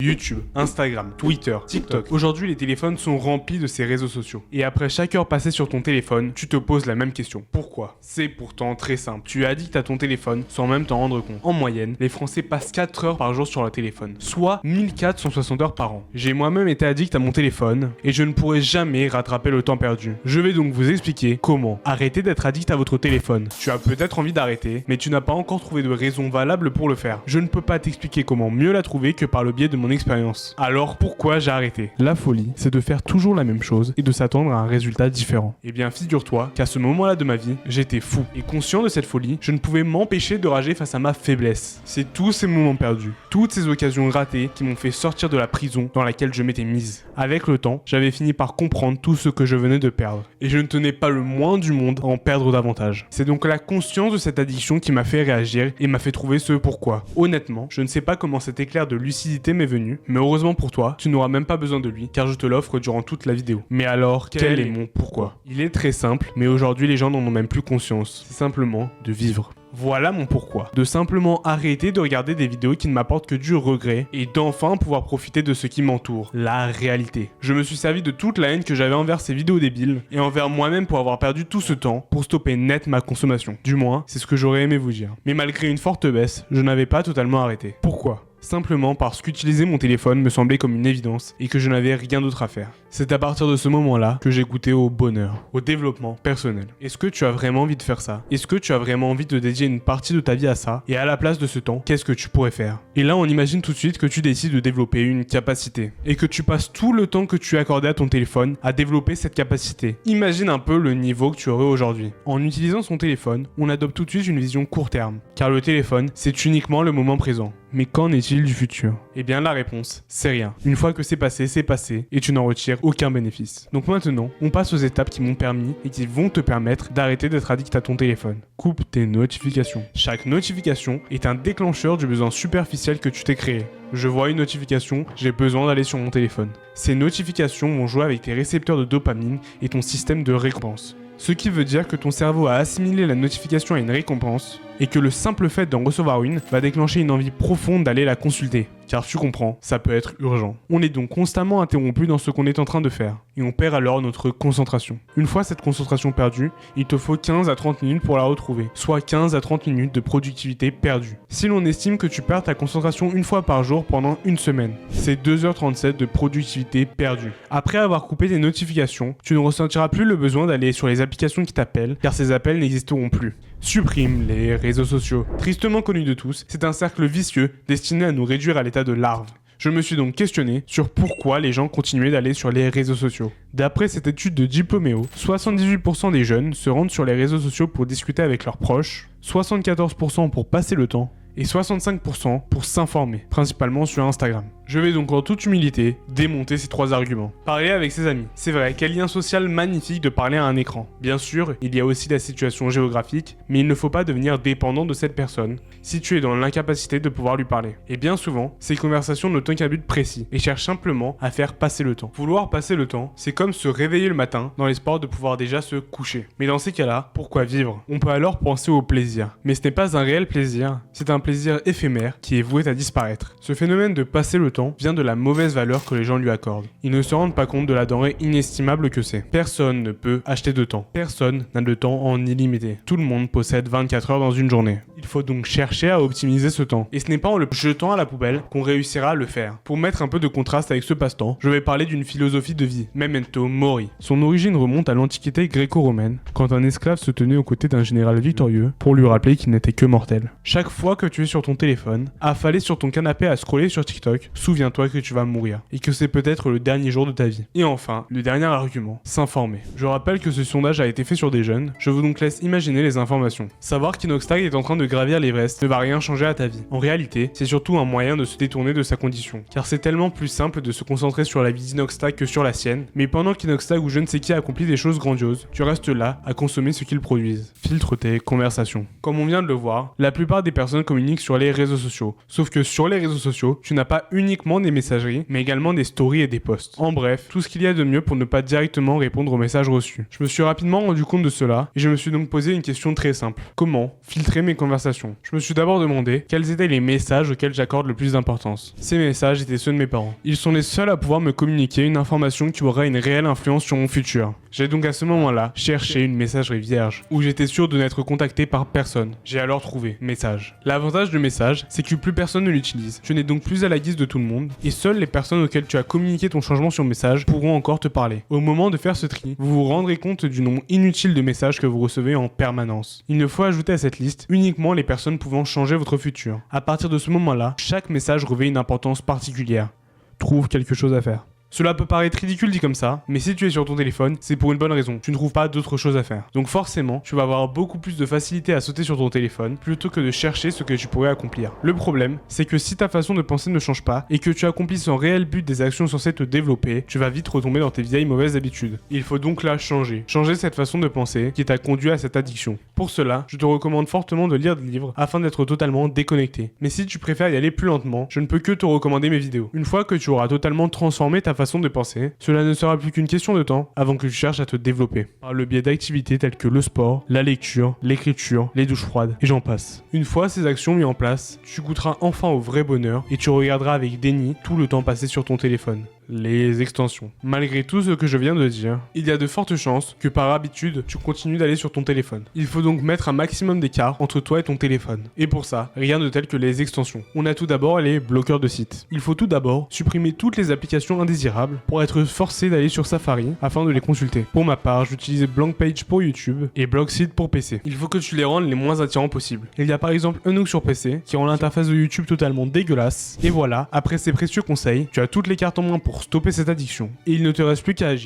YouTube, Instagram, Twitter, TikTok. Aujourd'hui, les téléphones sont remplis de ces réseaux sociaux. Et après chaque heure passée sur ton téléphone, tu te poses la même question. Pourquoi? C'est pourtant très simple. Tu es addict à ton téléphone sans même t'en rendre compte. En moyenne, les Français passent 4 heures par jour sur leur téléphone, soit 1460 heures par an. J'ai moi-même été addict à mon téléphone et je ne pourrai jamais rattraper le temps perdu. Je vais donc vous expliquer comment arrêter d'être addict à votre téléphone. Tu as peut-être envie d'arrêter, mais tu n'as pas encore trouvé de raison valable pour le faire. Je ne peux pas t'expliquer comment mieux la trouver que par le biais de mon expérience. Alors pourquoi j'ai arrêté? La folie, c'est de faire toujours la même chose et de s'attendre à un résultat différent. Eh bien figure-toi qu'à ce moment-là de ma vie, j'étais fou. Et conscient de cette folie, je ne pouvais m'empêcher de rager face à ma faiblesse. C'est tous ces moments perdus, toutes ces occasions ratées qui m'ont fait sortir de la prison dans laquelle je m'étais mise. Avec le temps, j'avais fini par comprendre tout ce que je venais de perdre. Et je ne tenais pas le moins du monde à en perdre davantage. C'est donc la conscience de cette addiction qui m'a fait réagir et m'a fait trouver ce pourquoi. Honnêtement, je ne sais pas comment cet éclair de lucidité m'est venu, mais heureusement pour toi, tu n'auras même pas besoin de lui, car je te l'offre durant toute la vidéo. Mais alors, quel est mon pourquoi? Il est très simple, mais aujourd'hui les gens n'en ont même plus conscience. C'est simplement de vivre. Voilà mon pourquoi. De simplement arrêter de regarder des vidéos qui ne m'apportent que du regret et d'enfin pouvoir profiter de ce qui m'entoure, la réalité. Je me suis servi de toute la haine que j'avais envers ces vidéos débiles et envers moi-même pour avoir perdu tout ce temps pour stopper net ma consommation. Du moins, c'est ce que j'aurais aimé vous dire. Mais malgré une forte baisse, je n'avais pas totalement arrêté. Pourquoi ? Simplement parce qu'utiliser mon téléphone me semblait comme une évidence et que je n'avais rien d'autre à faire. C'est à partir de ce moment-là que j'ai goûté au bonheur, au développement personnel. Est-ce que tu as vraiment envie de faire ça? Est-ce que tu as vraiment envie de dédier une partie de ta vie à ça? Et à la place de ce temps, qu'est-ce que tu pourrais faire? Et là, on imagine tout de suite que tu décides de développer une capacité et que tu passes tout le temps que tu as accordé à ton téléphone à développer cette capacité. Imagine un peu le niveau que tu aurais aujourd'hui. En utilisant son téléphone, on adopte tout de suite une vision court terme, car le téléphone, c'est uniquement le moment présent. Mais qu'en est-il du futur? Eh bien la réponse, c'est rien. Une fois que c'est passé, et tu n'en retires aucun bénéfice. Donc maintenant, on passe aux étapes qui m'ont permis et qui vont te permettre d'arrêter d'être addict à ton téléphone. Coupe tes notifications. Chaque notification est un déclencheur du besoin superficiel que tu t'es créé. Je vois une notification, j'ai besoin d'aller sur mon téléphone. Ces notifications vont jouer avec tes récepteurs de dopamine et ton système de récompense. Ce qui veut dire que ton cerveau a assimilé la notification à une récompense et que le simple fait d'en recevoir une va déclencher une envie profonde d'aller la consulter. Car tu comprends, ça peut être urgent. On est donc constamment interrompu dans ce qu'on est en train de faire et on perd alors notre concentration. Une fois cette concentration perdue, il te faut 15 à 30 minutes pour la retrouver, soit 15 à 30 minutes de productivité perdue. Si l'on estime que tu perds ta concentration une fois par jour pendant une semaine, c'est 2h37 de productivité perdue. Après avoir coupé tes notifications, tu ne ressentiras plus le besoin d'aller sur les applications qui t'appellent, car ces appels n'existeront plus. Supprime les réseaux sociaux. Tristement connu de tous, c'est un cercle vicieux destiné à nous réduire à l'état de larve. Je me suis donc questionné sur pourquoi les gens continuaient d'aller sur les réseaux sociaux. D'après cette étude de Diplomeo, 78% des jeunes se rendent sur les réseaux sociaux pour discuter avec leurs proches, 74% pour passer le temps, et 65% pour s'informer, principalement sur Instagram. Je vais donc en toute humilité démonter ces trois arguments. Parler avec ses amis. C'est vrai, quel lien social magnifique de parler à un écran. Bien sûr, il y a aussi la situation géographique, mais il ne faut pas devenir dépendant de cette personne si tu es dans l'incapacité de pouvoir lui parler. Et bien souvent, ces conversations n'ont qu'un but précis et cherchent simplement à faire passer le temps. Vouloir passer le temps, c'est comme se réveiller le matin dans l'espoir de pouvoir déjà se coucher. Mais dans ces cas-là, pourquoi vivre? On peut alors penser au plaisir. Mais ce n'est pas un réel plaisir, c'est un plaisir éphémère qui est voué à disparaître. Ce phénomène de passer le temps vient de la mauvaise valeur que les gens lui accordent. Ils ne se rendent pas compte de la denrée inestimable que c'est. Personne ne peut acheter de temps. Personne n'a de temps en illimité. Tout le monde possède 24 heures dans une journée. Il faut donc chercher à optimiser ce temps. Et ce n'est pas en le jetant à la poubelle qu'on réussira à le faire. Pour mettre un peu de contraste avec ce passe-temps, je vais parler d'une philosophie de vie, Memento Mori. Son origine remonte à l'Antiquité gréco-romaine, quand un esclave se tenait aux côtés d'un général victorieux pour lui rappeler qu'il n'était que mortel. Chaque fois que tu es sur ton téléphone, affalé sur ton canapé à scroller sur TikTok, souviens-toi que tu vas mourir et que c'est peut-être le dernier jour de ta vie. Et enfin, le dernier argument, s'informer. Je rappelle que ce sondage a été fait sur des jeunes, je vous donc laisse imaginer les informations. Savoir qu'Inoxtag est en train de gravir l'Everest ne va rien changer à ta vie. En réalité, c'est surtout un moyen de se détourner de sa condition, car c'est tellement plus simple de se concentrer sur la vie d'Inoxtag que sur la sienne, mais pendant qu'Inoxtag ou je ne sais qui accomplit des choses grandioses, tu restes là à consommer ce qu'ils produisent. Filtre tes conversations. Comme on vient de le voir, la plupart des personnes communiquent sur les réseaux sociaux, sauf que sur les réseaux sociaux, tu n'as pas uniquement uniquement des messageries, mais également des stories et des posts. En bref, tout ce qu'il y a de mieux pour ne pas directement répondre aux messages reçus. Je me suis rapidement rendu compte de cela et je me suis donc posé une question très simple. Comment filtrer mes conversations? Je me suis d'abord demandé quels étaient les messages auxquels j'accorde le plus d'importance. Ces messages étaient ceux de mes parents. Ils sont les seuls à pouvoir me communiquer une information qui aura une réelle influence sur mon futur. J'ai donc à ce moment-là cherché une messagerie vierge, où j'étais sûr de n'être contacté par personne. J'ai alors trouvé message. L'avantage de message, c'est que plus personne ne l'utilise. Tu n'es donc plus à la guise de tout le monde, et seules les personnes auxquelles tu as communiqué ton changement sur message pourront encore te parler. Au moment de faire ce tri, vous vous rendrez compte du nombre inutile de messages que vous recevez en permanence. Il ne faut ajouter à cette liste uniquement les personnes pouvant changer votre futur. À partir de ce moment-là, chaque message revêt une importance particulière. Trouve quelque chose à faire. Cela peut paraître ridicule dit comme ça, mais si tu es sur ton téléphone, c'est pour une bonne raison. Tu ne trouves pas d'autre chose à faire. Donc forcément, tu vas avoir beaucoup plus de facilité à sauter sur ton téléphone plutôt que de chercher ce que tu pourrais accomplir. Le problème, c'est que si ta façon de penser ne change pas et que tu accomplis sans réel but des actions censées te développer, tu vas vite retomber dans tes vieilles mauvaises habitudes. Il faut donc là changer. Changer cette façon de penser qui t'a conduit à cette addiction. Pour cela, je te recommande fortement de lire des livres afin d'être totalement déconnecté. Mais si tu préfères y aller plus lentement, je ne peux que te recommander mes vidéos. Une fois que tu auras totalement transformé ta façon de penser, cela ne sera plus qu'une question de temps avant que tu cherches à te développer, par le biais d'activités telles que le sport, la lecture, l'écriture, les douches froides, et j'en passe. Une fois ces actions mises en place, tu goûteras enfin au vrai bonheur et tu regarderas avec déni tout le temps passé sur ton téléphone. Les extensions. Malgré tout ce que je viens de dire, il y a de fortes chances que par habitude, tu continues d'aller sur ton téléphone. Il faut donc mettre un maximum d'écart entre toi et ton téléphone. Et pour ça, rien de tel que les extensions. On a tout d'abord les bloqueurs de sites. Il faut tout d'abord supprimer toutes les applications indésirables pour être forcé d'aller sur Safari afin de les consulter. Pour ma part, j'utilise Blankpage pour YouTube et Blockseed pour PC. Il faut que tu les rendes les moins attirants possibles. Il y a par exemple Anouk sur PC qui rend l'interface de YouTube totalement dégueulasse. Et voilà, après ces précieux conseils, tu as toutes les cartes en main pour stopper cette addiction. Et il ne te reste plus qu'à agir.